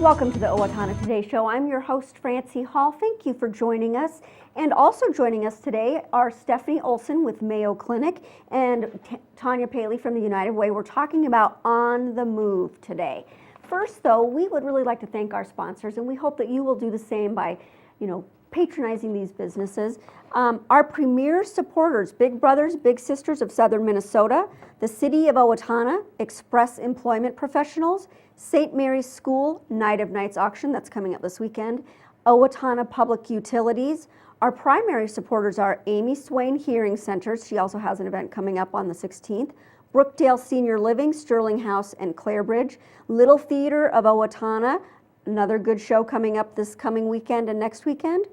Welcome to the Owatonna Today Show. I'm your host, Francy Hall. Thank you for joining us. And also joining us today are Stephanie Olson with Mayo Clinic and Tanya Paley from the United Way. We're talking about On the Move today. First, though, we would really like to thank our sponsors, and we hope that you will do the same by, patronizing these businesses. Our premier supporters, Big Brothers, Big Sisters of Southern Minnesota, the City of Owatonna, Express Employment Professionals, St. Mary's School, Night of Nights auction that's coming up this weekend, Owatonna Public Utilities. Our primary supporters are Amy Swain Hearing Centers. She also has an event coming up on the 16th. Brookdale Senior Living, Sterling House, and Clarebridge. Little Theater of Owatonna, another good show coming up this coming weekend and next weekend.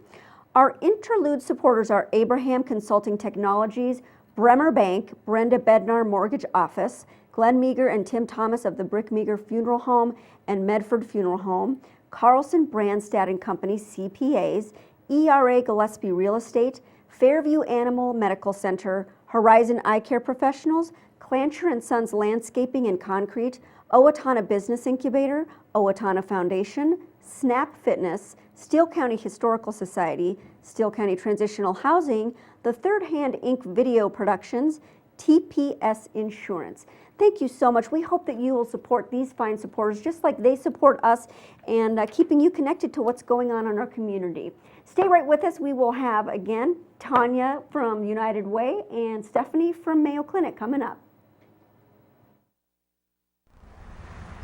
Our interlude supporters are Abraham Consulting Technologies, Bremer Bank, Brenda Bednar Mortgage Office, Glenn Meager and Tim Thomas of the Brick Meager Funeral Home and Medford Funeral Home, Carlson Brandstad and Company CPAs, ERA Gillespie Real Estate, Fairview Animal Medical Center, Horizon Eye Care Professionals, Clancher and Sons Landscaping and Concrete, Owatonna Business Incubator, Owatonna Foundation, Snap Fitness, Steele County Historical Society, Steele County Transitional Housing, the Third Hand Inc. Video Productions, TPS Insurance. Thank you so much. We hope that you will support these fine supporters just like they support us and keeping you connected to what's going on in our community. Stay right with us. We will have, again, Tanya from United Way and Stephanie from Mayo Clinic coming up.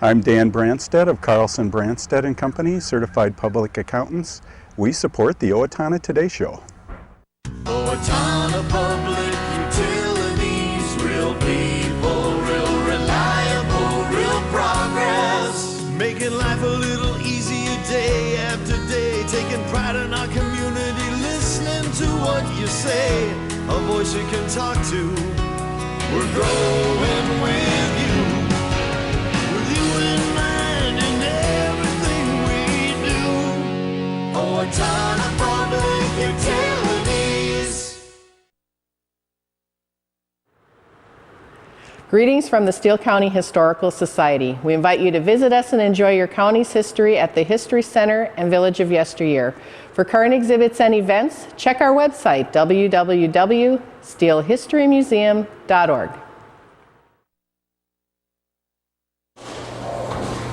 I'm Dan Brandstad of Carlson Brandstad and Company, Certified Public Accountants. We support the Owatonna Today Show. Owatonna Public Utilities, real people, real reliable, real progress. Making life a little easier day after day, taking pride in our community, listening to what you say, a voice you can talk to. We're growing with you. Owatonna Public Utilities. Greetings from the Steele County Historical Society. We invite you to visit us and enjoy your county's history at the History Center and Village of Yesteryear. For current exhibits and events, check our website, www.steelehistorymuseum.org.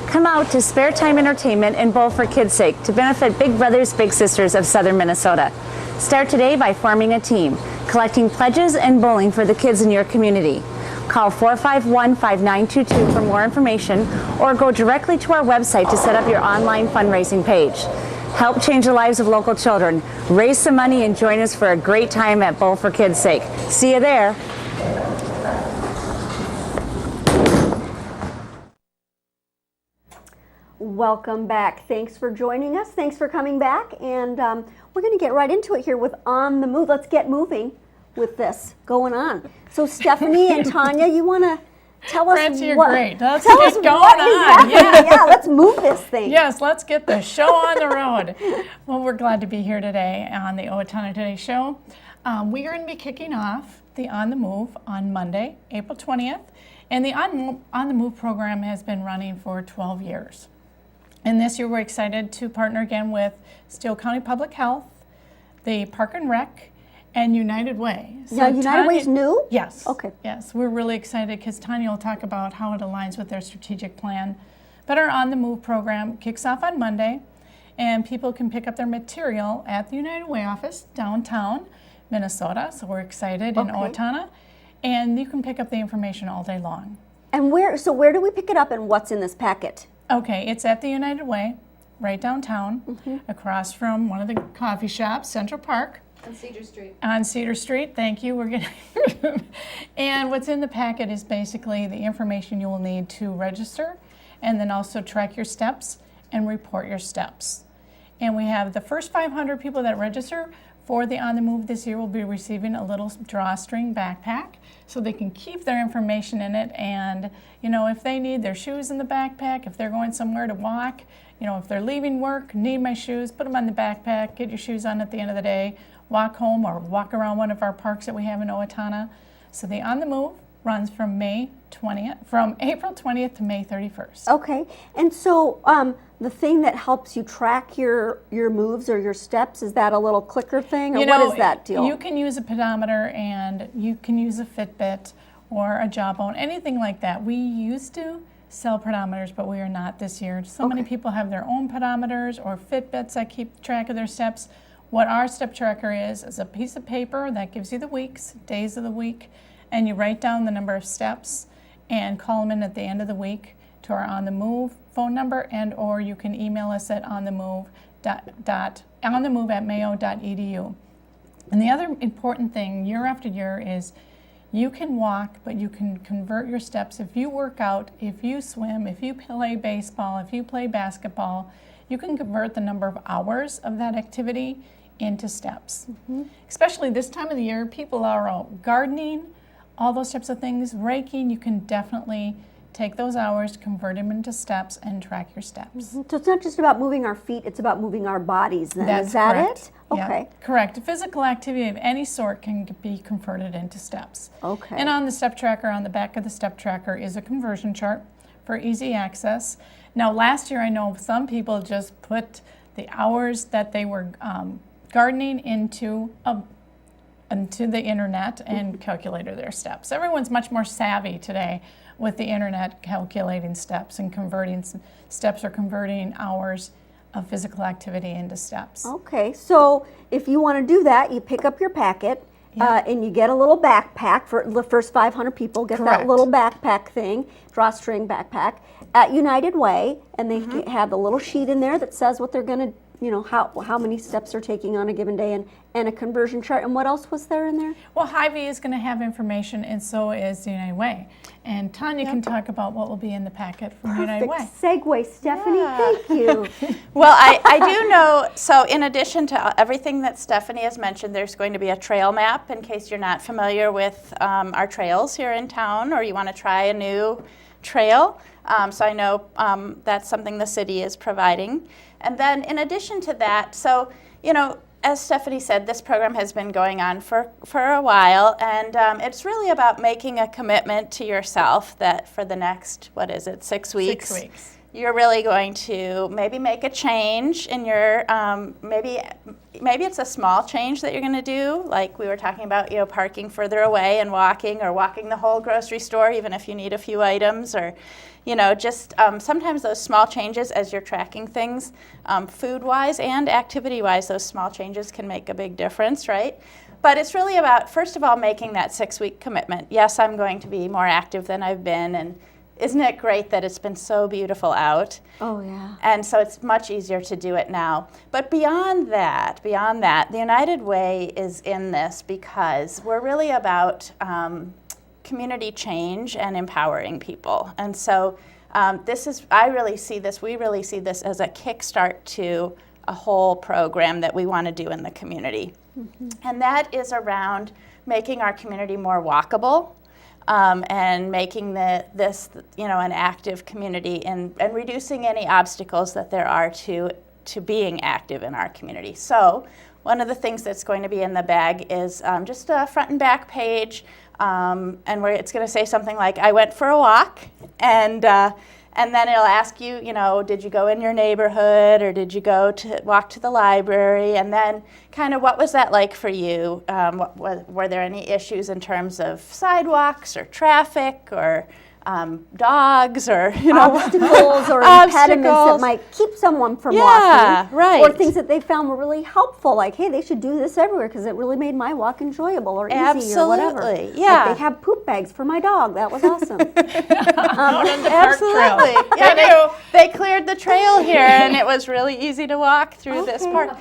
Come out to Spare Time Entertainment and Bowl for Kids' Sake to benefit Big Brothers Big Sisters of Southern Minnesota. Start today by forming a team, collecting pledges and bowling for the kids in your community. Call 451-5922 for more information or go directly to our website to set up your online fundraising page. Help change the lives of local children. Raise some money and join us for a great time at Bowl for Kids' Sake. See you there. Welcome back. Thanks for joining us. Thanks for coming back. And we're going to get right into it here with On the Move. Let's get moving with this going on. So Stephanie and Tanya, you want to tell us Francy, you're what? great. Let's tell get us going what on. Exactly. Yeah, let's move this thing. Yes, let's get the show on the road. Well, we're glad to be here today on the Owatonna Today Show. We are going to be kicking off the On the Move on Monday, April 20th. And the On the Move program has been running for 12 years. And this year we're excited to partner again with Steele County Public Health, the Park and Rec, and United Way. So now, United Way is new? Yes. Okay. Yes, we're really excited because Tanya will talk about how it aligns with their strategic plan. But our On the Move program kicks off on Monday, and people can pick up their material at the United Way office downtown Minnesota. So we're excited in Owatonna, and you can pick up the information all day long. And where do we pick it up and what's in this packet? Okay, it's at the United Way, right downtown, across from one of the coffee shops, Central Park. On Cedar Street. On Cedar Street, thank you. We're getting and what's in the packet is basically the information you will need to register and then also track your steps and report your steps. And we have the first 500 people that register for the On the Move this year will be receiving a little drawstring backpack so they can keep their information in it. And, if they need their shoes in the backpack, if they're going somewhere to walk, if they're leaving work, need my shoes, put them on the backpack, get your shoes on at the end of the day, walk home or walk around one of our parks that we have in Owatonna. So the On the Move runs from April 20th to May 31st. Okay, and so the thing that helps you track your moves or your steps, is that a little clicker thing, or what is that deal? You can use a pedometer, and you can use a Fitbit or a Jawbone, anything like that. We used to sell pedometers, but we are not this year. So many people have their own pedometers or Fitbits that keep track of their steps. What our step tracker is a piece of paper that gives you the weeks, days of the week, and you write down the number of steps and call them in at the end of the week to our On the Move phone number, and or you can email us at onthemove@mayo.edu. And the other important thing year after year is you can walk, but you can convert your steps. If you work out, if you swim, if you play baseball, if you play basketball, you can convert the number of hours of that activity into steps. Especially this time of the year, people are out gardening, all those types of things, raking. You can definitely take those hours, convert them into steps, and track your steps. So it's not just about moving our feet, it's about moving our bodies then. That's Is that correct. it? Yeah, Okay. correct. Physical activity of any sort can be converted into steps. Okay. And on the step tracker, on the back of the step tracker, is a conversion chart for easy access. Now, last year, I know some people just put the hours that they were gardening into the internet and calculated their steps. Everyone's much more savvy today with the internet calculating steps and converting steps or converting hours of physical activity into steps. Okay, so if you want to do that, you pick up your packet and you get a little backpack for the first 500 people. Get Correct. that little backpack thing, drawstring backpack, at United Way, and they have the little sheet in there that says what they're going to, how many steps they're taking on a given day, and a conversion chart. And what else was there in there? Well, Hy-Vee is going to have information, and so is the United Way. And Tanya can talk about what will be in the packet from United Way. Perfect segue, Stephanie. Thank you. Well, I do know, so in addition to everything that Stephanie has mentioned, there's going to be a trail map in case you're not familiar with our trails here in town, or you want to try a new trail. So I know that's something the city is providing. And then in addition to that, so, as Stephanie said, this program has been going on for a while, and it's really about making a commitment to yourself that for the next, 6 weeks? 6 weeks. You're really going to maybe make a change in your, maybe it's a small change that you're going to do, like we were talking about, parking further away and walking, or walking the whole grocery store, even if you need a few items, or, just sometimes those small changes as you're tracking things, food-wise and activity-wise, those small changes can make a big difference, right? But it's really about, first of all, making that 6-week commitment. Yes, I'm going to be more active than I've been, and isn't it great that it's been so beautiful out? Oh, yeah. And so it's much easier to do it now. But beyond that, the United Way is in this because we're really about community change and empowering people. And so we really see this as a kickstart to a whole program that we want to do in the community. And that is around making our community more walkable. And making this an active community, and reducing any obstacles that there are to being active in our community. So one of the things that's going to be in the bag is just a front and back page, and where it's going to say something like, I went for a walk, and then it'll ask you, did you go in your neighborhood, or did you go to walk to the library? And then kind of what was that like for you? Were there any issues in terms of sidewalks or traffic or dogs or, obstacles or impediments that might keep someone from walking. Right. Or things that they found were really helpful, like, hey, they should do this everywhere because it really made my walk enjoyable or easy or whatever. Absolutely, yeah. Like they have poop bags for my dog. That was awesome. Absolutely. Yeah, they cleared the trail here, and it was really easy to walk through this park.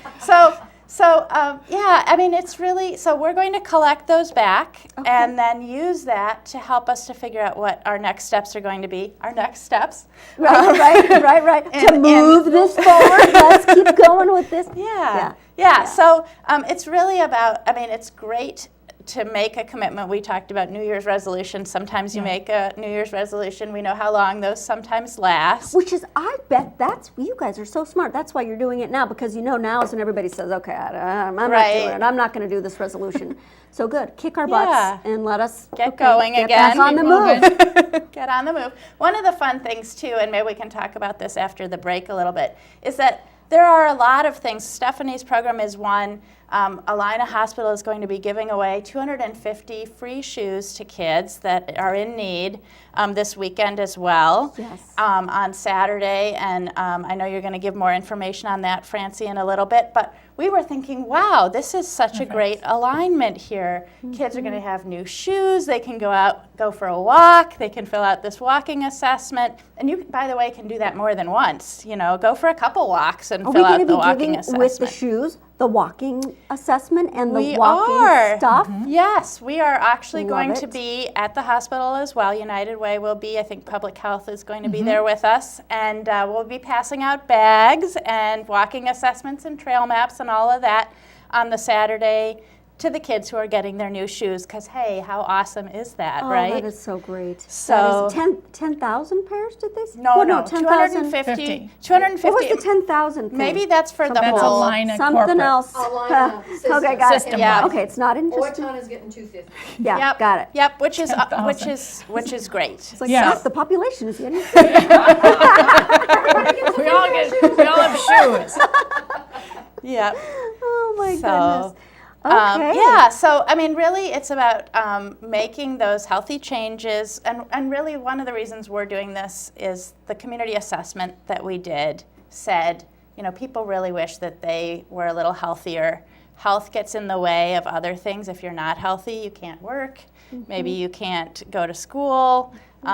It's really, so we're going to collect those back and then use that to help us to figure out what our next steps are going to be. Our next steps. Right. To move this forward, let's keep going with this. Yeah. So it's really about, it's great to make a commitment. We talked about New Year's resolutions. Sometimes you make a New Year's resolution. We know how long those sometimes last. Which is, I bet that's, you guys are so smart. That's why you're doing it now, because you know now is when everybody says, okay, I'm not doing it. I'm not going to do this resolution. So good. Kick our butts and let us get going get again. Back on the move. Get on the move. One of the fun things too, and maybe we can talk about this after the break a little bit, is that there are a lot of things. Stephanie's program is one. Allina Hospital is going to be giving away 250 free shoes to kids that are in need this weekend as well. Yes. On Saturday, and I know you're going to give more information on that, Francy, in a little bit, but we were thinking, wow, this is such a great alignment here. Kids are going to have new shoes. They can go for a walk. They can fill out this walking assessment. And you, by the way, can do that more than once. You know, go for a couple walks and fill out the walking assessment. With the shoes, the walking assessment and the walking stuff? Yes, we are actually going Love to it. be at the hospital as well. United Way will be. I think Public Health is going to be there with us. And we'll be passing out bags and walking assessments and trail maps and all of that on the Saturday to the kids who are getting their new shoes, because hey, how awesome is that, right? Oh, that is so great. So that is 10,000 pairs, did they say? No, 10,000. 250. What was the 10,000 thing? Maybe that's for the That's whole. Allina Something corporate. else. Okay, got System. it. Yeah. Okay, it's not in just. Owatonna's getting 250. Yeah, Yep, got it. Yep, which is 10,000. which is great. It's like, Yes. fuck, the population is getting. We all have shoes. Yep. Oh my So, goodness. Okay. yeah, so I mean, really, it's about making those healthy changes, and really one of the reasons we're doing this is the community assessment that we did said, you know, people really wish that they were a little healthier. Health gets in the way of other things. If you're not healthy, you can't work. Maybe you can't go to school. You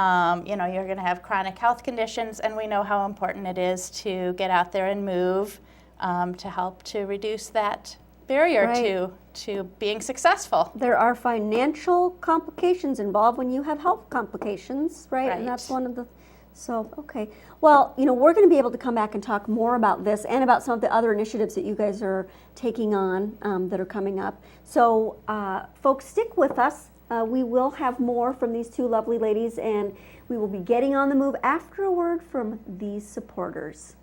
know, you're going to have chronic health conditions, and we know how important it is to get out there and move to help to reduce that barrier Right. to being successful. There are financial complications involved when you have health complications, right? And that's Right. one of the, so, okay. Well, you know, we're going to be able to come back and talk more about this and about some of the other initiatives that you guys are taking on that are coming up. So, folks, stick with us. We will have more from these two lovely ladies, and we will be getting on the move after a word from these supporters.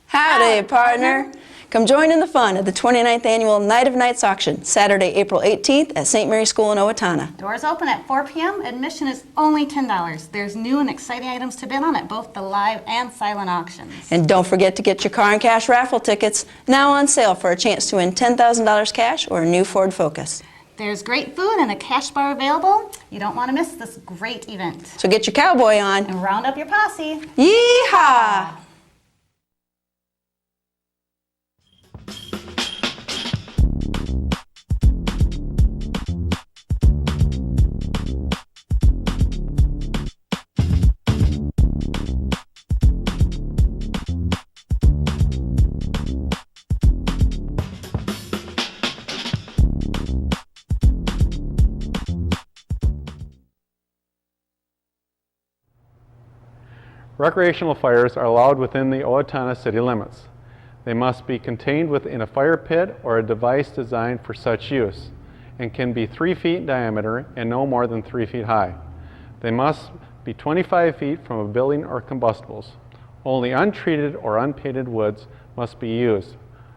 Howdy, partner. Come join in the fun at the 29th Annual Night of Nights Auction, Saturday, April 18th at St. Mary's School in Owatonna. Doors open at 4 p.m. Admission is only $10. There's new and exciting items to bid on at both the live and silent auctions. And don't forget to get your car and cash raffle tickets, now on sale for a chance to win $10,000 cash or a new Ford Focus. There's great food and a cash bar available. You don't want to miss this great event. So get your cowboy on. And round up your posse. Yeehaw! Recreational fires are allowed within the Owatonna city limits. They must be contained within a fire pit or a device designed for such use, and can be 3 feet in diameter and no more than 3 feet high. They must be 25 feet from a building or combustibles. Only untreated or unpainted woods must be used.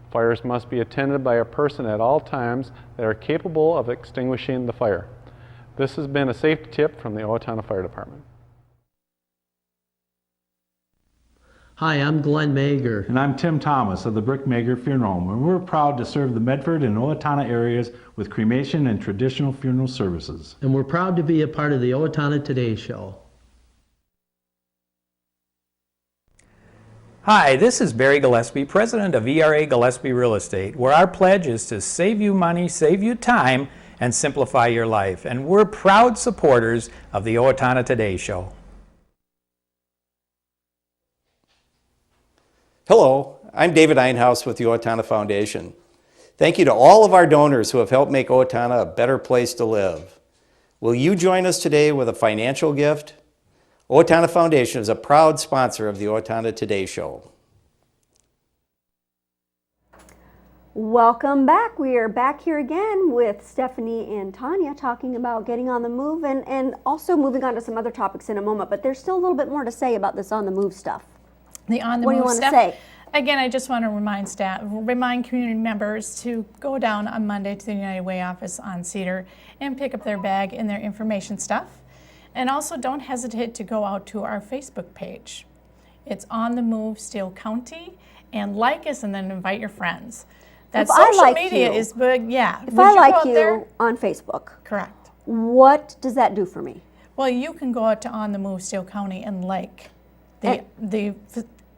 Fires must be attended by a person at all times that are capable of extinguishing the fire. This has been a safety tip from the Owatonna Fire Department. Hi, I'm Glenn Mager. And I'm Tim Thomas of the Brick Mager Funeral Home, and we're proud to serve the Medford and Owatonna areas with cremation and traditional funeral services. And we're proud to be a part of the Owatonna Today Show. Hi, this is Barry Gillespie, president of ERA Gillespie Real Estate, where our pledge is to save you money, save you time, and simplify your life. And we're proud supporters of the Owatonna Today Show. Hello, I'm David Einhaus with the Owatonna Foundation. Thank you to all of our donors who have helped make Owatonna a better place to live. Will you join us today with a financial gift? Owatonna Foundation is a proud sponsor of the Owatonna Today Show. Welcome back. We are back here again with Stephanie and Tanya talking about getting on the move and also moving on to some other topics in a moment, but there's still a little bit more to say about this on the move stuff. The on the What do move you want to stuff. say? Again, I just want to remind community members to go down on Monday to the United Way office on Cedar and pick up their bag and their information stuff. And also don't hesitate to go out to our Facebook page. It's On the Move Steele County, and like us and then invite your friends. That If I social like media you- is big, yeah. If Would I you go like out you there? on Facebook, Correct. what does that do for me? Well, you can go out to On the Move Steele County and like And- the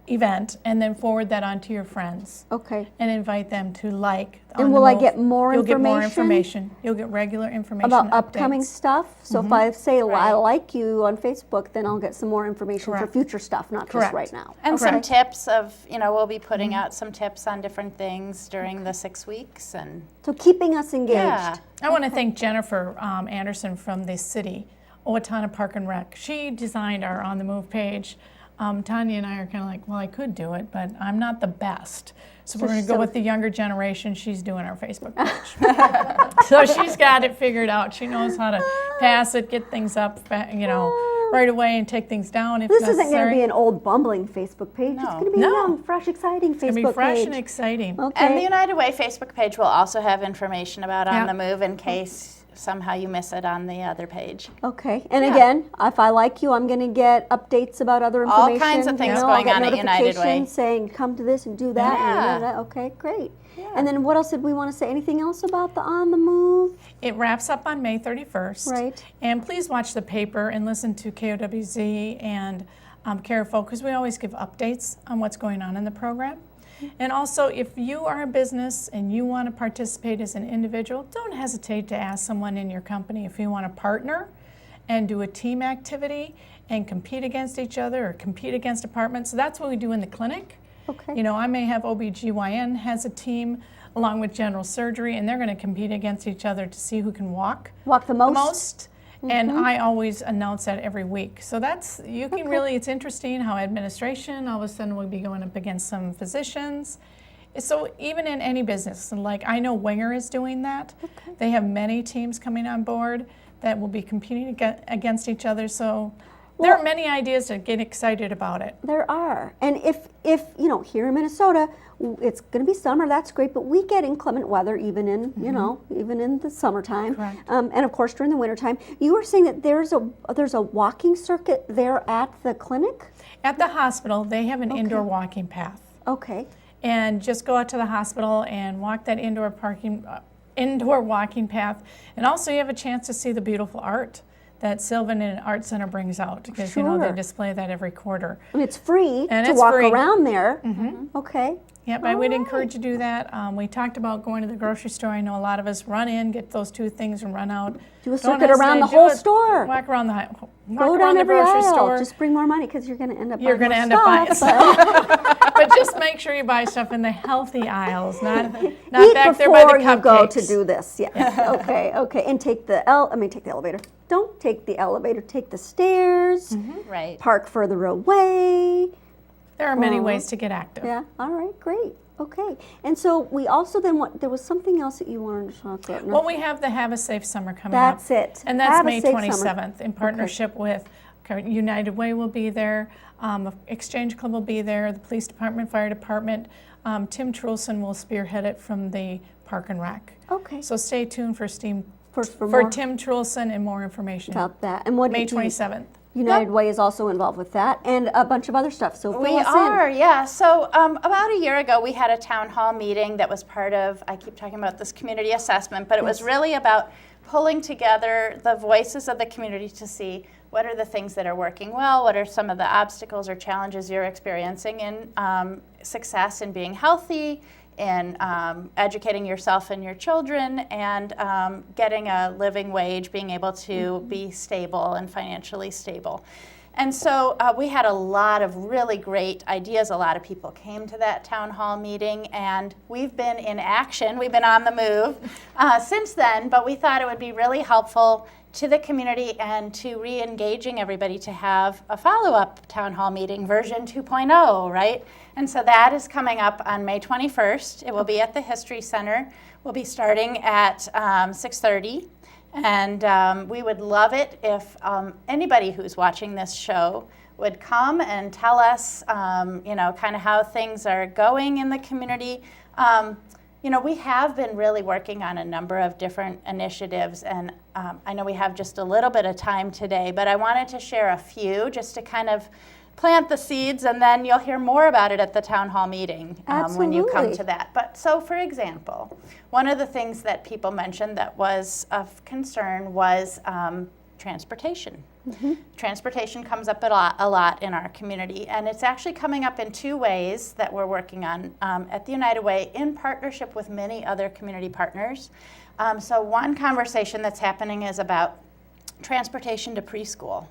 event and then forward that on to your friends. Okay. And invite them to like. And On the will I Move. get more You'll get more information? information. You'll get regular information About upcoming updates. stuff? So if I say I like you on Facebook, then I'll get some more information for Correct. future stuff, not Correct. just right now. And some Okay. tips of, we'll be putting out some tips on different things during the 6 weeks. And So keeping us engaged. Yeah. I want to thank Jennifer Anderson from the city, Owatonna Park and Rec. She designed our On the Move page. Tanya and I are kind of like, well, I could do it, but I'm not the best. So we're going to go with the younger generation. She's doing our Facebook page. So she's got it figured out. She knows how to pass it, get things up, right away and take things down if This necessary. isn't going to be an old bumbling Facebook page. It's going to be a No. young, fresh, exciting Facebook It's going to be fresh page. and exciting. Okay. And the United Way Facebook page will also have information about On Yeah. the Move in case somehow you miss it on the other page. Okay, and Yeah. again, if I like you, I'm going to get updates about other All information. kinds of things I'll going get on at United Way. notifications saying come to this and do that. And Yeah. okay, great. And then what else did we want to say? Anything else about the On the Move? It wraps up on May 31st. Right. And please watch the paper and listen to KOWZ and Careful, because we always give updates on what's going on in the program. And also, if you are a business and you want to participate as an individual, don't hesitate to ask someone in your company if you want to partner and do a team activity and compete against each other or compete against departments. So that's what we do in the clinic. Okay. I may have OBGYN has a team along with general surgery, and they're going to compete against each other to see who can walk the most. And I always announce that every week. So that's, you can really, it's interesting how administration, all of a sudden we'll be going up against some physicians. So even in any business, like I know Winger is doing that. They have many teams coming on board that will be competing against each other. So there are many ideas to get excited about it. There are. And if here in Minnesota, it's going to be summer, that's great, but we get inclement weather even in, even in the summertime. Correct. And of course during the wintertime. You were saying that there's a walking circuit there at the clinic? At the hospital, they have an indoor walking path. Okay. And just go out to the hospital and walk that indoor walking path. And also you have a chance to see the beautiful art that Sylvan and Art Center brings out, because they Sure. display that every quarter. And it's free And to it's walk free. around there. Okay. Yep, I would encourage you to do that. We talked about going to the grocery store. I know a lot of us run in, get those two things, and run out. Do a Don't circuit around the hesitate, whole do it. store. Walk around the Go down the every grocery aisle. store. Just bring more money because you're going to end up You're buying going more to end up buying stuff, stuff. But just make sure you buy stuff in the healthy aisles, not Eat back there by the before you go to cupcakes. do this. Yes. Okay. And take the elevator. Don't take the elevator. Take the stairs. Right. Park further away. There are many ways to get active. Yeah. All right. Great. Okay. And so we also then there was something else that you wanted to talk about. Well, we have the Have a Safe Summer coming up. That's it. And that's Have a May safe summer. 27th in partnership with United Way will be there, Exchange Club will be there, the Police Department, Fire Department. Tim Trulson will spearhead it from the Park and Rec. Okay. So stay tuned for more Tim Trulson and more information. about that. And what May 27th. United Way is also involved with that and a bunch of other stuff. So fill We us are, in. yeah. So about a year ago, we had a town hall meeting that was part of, I keep talking about this community assessment, but it was really about pulling together the voices of the community to see what are the things that are working well, what are some of the obstacles or challenges you're experiencing in success in being healthy, in educating yourself and your children, and getting a living wage, being able to be stable and financially stable. And so we had a lot of really great ideas. A lot of people came to that town hall meeting, and we've been in action. We've been on the move since then, but we thought it would be really helpful to the community and to re-engaging everybody to have a follow-up town hall meeting, version 2.0, right? And so that is coming up on May 21st. It will be at the History Center. We'll be starting at 6:30. And we would love it if anybody who's watching this show would come and tell us, you know, kind of how things are going in the community. You know, we have been really working on a number of different initiatives, and I know we have just a little bit of time today, but I wanted to share a few just to kind of plant the seeds, and then you'll hear more about it at the town hall meeting when you come to that. But so, for example, one of the things that people mentioned that was of concern was transportation. Transportation comes up a lot in our community, and it's actually coming up in two ways that we're working on at the United Way in partnership with many other community partners. So one conversation that's happening is about transportation to preschool.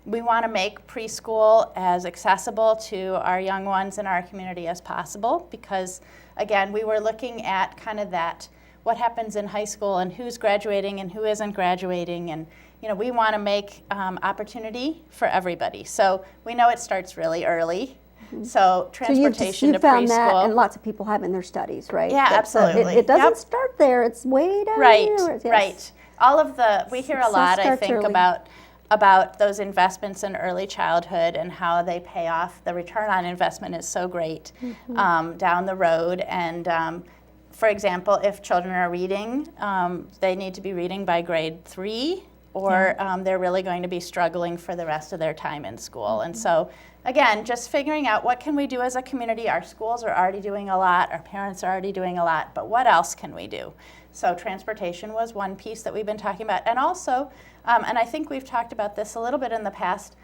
We want to make preschool as accessible to our young ones in our community as possible because, again, we were looking at kind of that, what happens in high school and who's graduating and who isn't graduating, and you know, we want to make opportunity for everybody. So we know it starts really early. So transportation so you've found to preschool. That, and lots of people have in their studies, right? Yeah, absolutely. It doesn't start there. It's way down right, here. Yes. Right. All of the, we hear a lot, I think, early. about those investments in early childhood and how they pay off. The return on investment is so great down the road. And for example, if children are reading, they need to be reading by grade 3, or they're really going to be struggling for the rest of their time in school. And so, again, just figuring out what can we do as a community. Our schools are already doing a lot, our parents are already doing a lot, but what else can we do? So transportation was one piece that we've been talking about. And also, and I think we've talked about this a little bit in the past,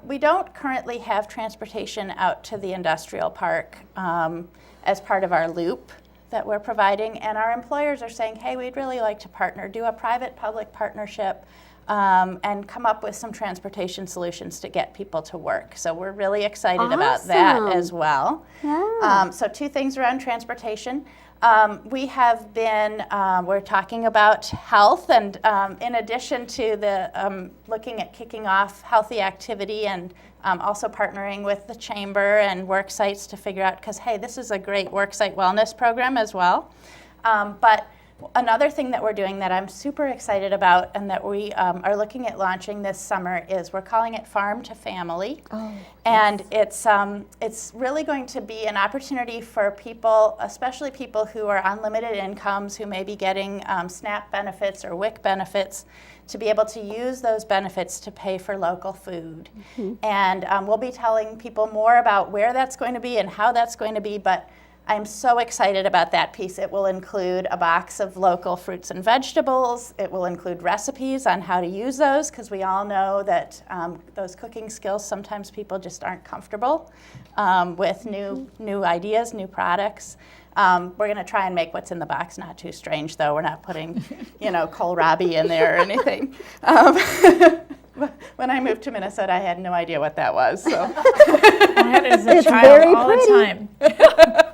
we don't currently have transportation out to the industrial park as part of our loop that we're providing, and our employers are saying, hey, we'd really like to partner, do a private-public partnership, and come up with some transportation solutions to get people to work. So we're really excited about that as well. Yeah. So two things around transportation. We have been, we're talking about health, and in addition to the looking at kicking off healthy activity and also partnering with the chamber and work sites to figure out, because hey, this is a great work site wellness program as well. But another thing that we're doing that I'm super excited about and that we are looking at launching this summer is we're calling it Farm to Family. And it's really going to be an opportunity for people, especially people who are on limited incomes, who may be getting SNAP benefits or WIC benefits, to be able to use those benefits to pay for local food. And we'll be telling people more about where that's going to be and how that's going to be, but I'm so excited about that piece. It will include a box of local fruits and vegetables. It will include recipes on how to use those, because we all know that those cooking skills, sometimes people just aren't comfortable with new ideas, new products. We're going to try and make what's in the box not too strange, though. We're not putting, you know, kohlrabi in there or anything. When I moved to Minnesota, I had no idea what that was. So That is a It's child very all pretty. the time.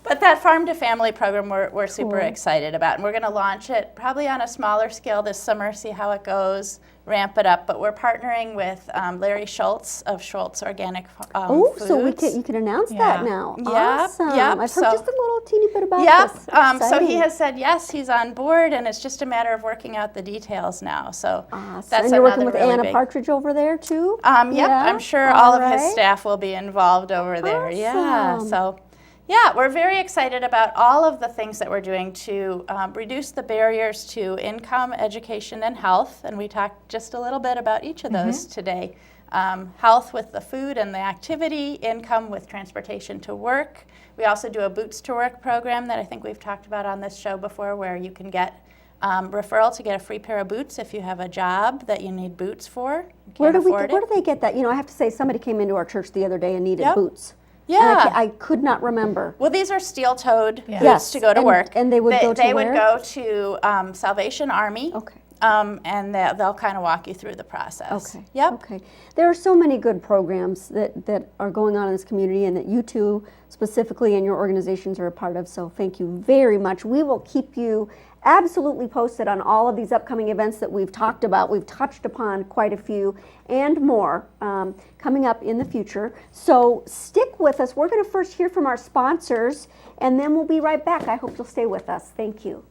But that Farm to Family program we're super excited about. And we're going to launch it probably on a smaller scale this summer, see how it goes, ramp it up. But we're partnering with Larry Schultz of Schultz Organic Foods. So you can announce that now. Yep, Awesome. yep. I've heard just a little teeny bit about this. So he Exciting. has said yes, he's on board, and it's just a matter of working out the details now. So Awesome. that's And you're working another with really Anna big. Partridge over there too? Yep, Yeah? I'm sure all of his right. staff will be involved over there. Yeah, Awesome. so yeah, we're very excited about all of the things that we're doing to reduce the barriers to income, education, and health. And we talked just a little bit about each of those today. Health with the food and the activity, income with transportation to work. We also do a Boots to Work program that I think we've talked about on this show before, where you can get referral to get a free pair of boots if you have a job that you need boots for. Where do they get that? You know, I have to say, somebody came into our church the other day and needed boots. Yeah. I could not remember. Well, these are steel-toed boots Yes, to go to work. And they would go to They where? would go to Salvation Army. Okay. And they'll kind of walk you through the process. Okay. Yep. Okay. There are so many good programs that are going on in this community and that you two specifically and your organizations are a part of. So thank you very much. We will keep you absolutely posted on all of these upcoming events that we've talked about. We've touched upon quite a few and more coming up in the future. So stick with us. We're going to first hear from our sponsors and then we'll be right back. I hope you'll stay with us. Thank you.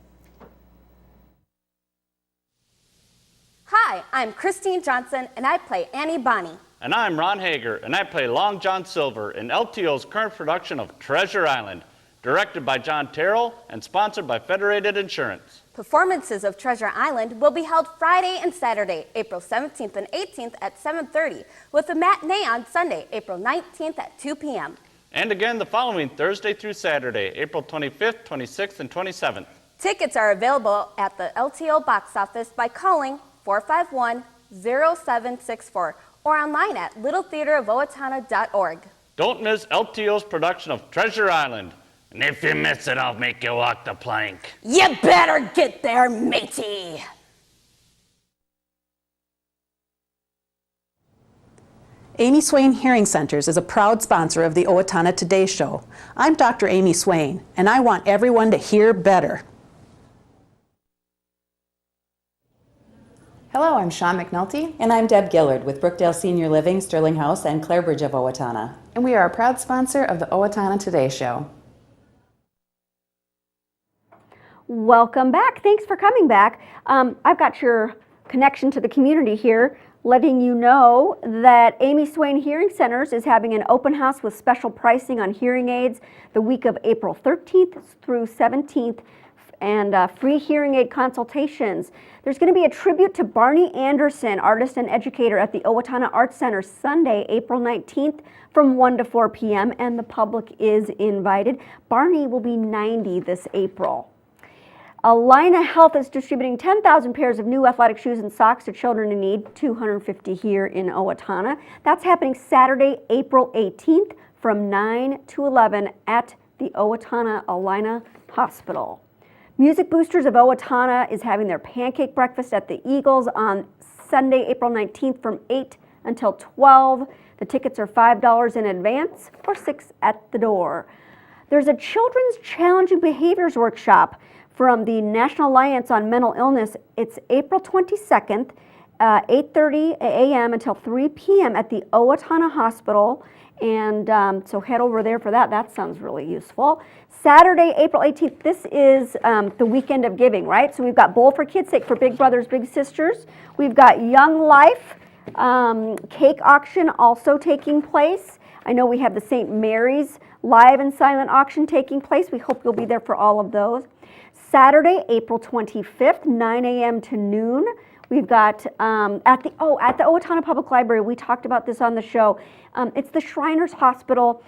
Hi, I'm Christine Johnson, and I play Annie Bonnie. And I'm Ron Hager, and I play Long John Silver in LTO's current production of Treasure Island, directed by John Terrell and sponsored by Federated Insurance. Performances of Treasure Island will be held Friday and Saturday, April 17th and 18th at 7:30, with a matinee on Sunday, April 19th at 2 p.m. And again the following Thursday through Saturday, April 25th, 26th, and 27th. Tickets are available at the LTO box office by calling 451-0764 or online at littletheaterofowatonna.org. Don't miss LTO's production of Treasure Island. And if you miss it, I'll make you walk the plank. You better get there, matey! Amy Swain Hearing Centers is a proud sponsor of the Owatonna Today Show. I'm Dr. Amy Swain, and I want everyone to hear better. Hello, I'm Shawn McNulty. And I'm Deb Gillard with Brookdale Senior Living, Sterling House, and Clarebridge of Owatonna. And we are a proud sponsor of the Owatonna Today Show. Welcome back. Thanks for coming back. I've got your connection to the community here, letting you know that Amy Swain Hearing Centers is having an open house with special pricing on hearing aids the week of April 13th through 17th and free hearing aid consultations. There's going to be a tribute to Barney Anderson, artist and educator at the Owatonna Arts Center Sunday, April 19th from 1 to 4 p.m. and the public is invited. Barney will be 90 this April. Allina Health is distributing 10,000 pairs of new athletic shoes and socks to children in need, 250 here in Owatonna. That's happening Saturday, April 18th from 9 to 11 at the Owatonna Allina Hospital. Music Boosters of Owatonna is having their pancake breakfast at the Eagles on Sunday, April 19th from 8 until 12. The tickets are $5 in advance or $6 at the door. There's a Children's Challenging Behaviors Workshop from the National Alliance on Mental Illness. It's April 22nd, 8:30 a.m. until 3 p.m. at the Owatonna Hospital. And so head over there for that. That sounds really useful. Saturday, April 18th, this is the weekend of giving, right? So we've got Bowl for Kids Sake for Big Brothers, Big Sisters. We've got Young Life cake auction also taking place. I know we have the St. Mary's live and silent auction taking place. We hope you'll be there for all of those. Saturday, April 25th, 9 a.m. to noon. We've got at the Owatonna Public Library, we talked about this on the show. It's the Shriners Hospital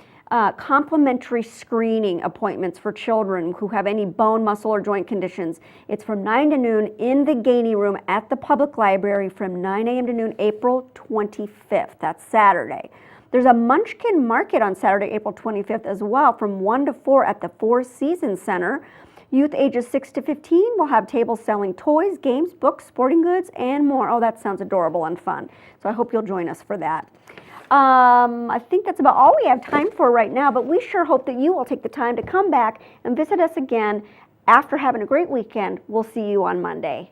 complimentary screening appointments for children who have any bone, muscle, or joint conditions. It's from 9 to noon in the Gainey Room at the Public Library from 9 a.m. to noon, April 25th. That's Saturday. There's a Munchkin Market on Saturday, April 25th as well from 1 to 4 at the Four Seasons Center. Youth ages 6 to 15 will have tables selling toys, games, books, sporting goods, and more. Oh, that sounds adorable and fun. So I hope you'll join us for that. I think that's about all we have time for right now, but we sure hope that you will take the time to come back and visit us again after having a great weekend. We'll see you on Monday.